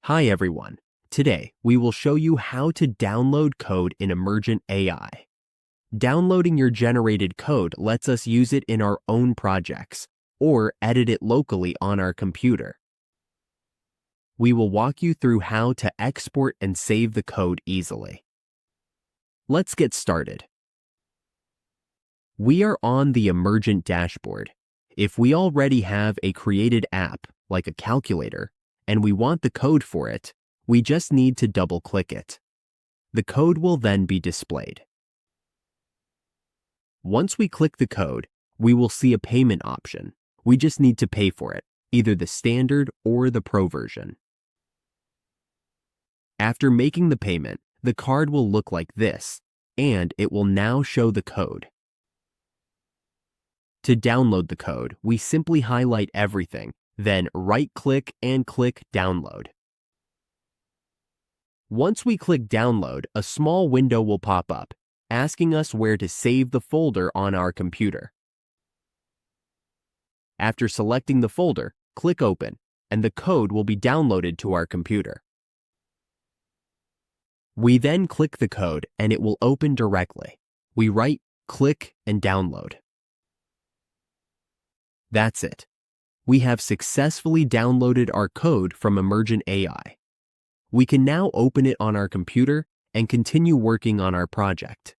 Hi everyone. Today, we will show you how to download code in Emergent AI. Downloading your generated code lets us use it in our own projects or edit it locally on our computer. We will walk you through how to export and save the code easily. Let's get started. We are on the Emergent dashboard. If we already have a created app, like a calculator, and we want the code for it, we just need to double-click it. The code will then be displayed. Once we click the code, we will see a payment option. We just need to pay for it, either the standard or the pro version. After making the payment, the card will look like this, and it will now show the code. To download the code, we simply highlight everything, then right-click and click Download. Once we click Download, a small window will pop up, asking us where to save the folder on our computer. After selecting the folder, click Open, and the code will be downloaded to our computer. We then click the code, and it will open directly. We right, click, and download. That's it. We have successfully downloaded our code from Emergent AI. We can now open it on our computer and continue working on our project.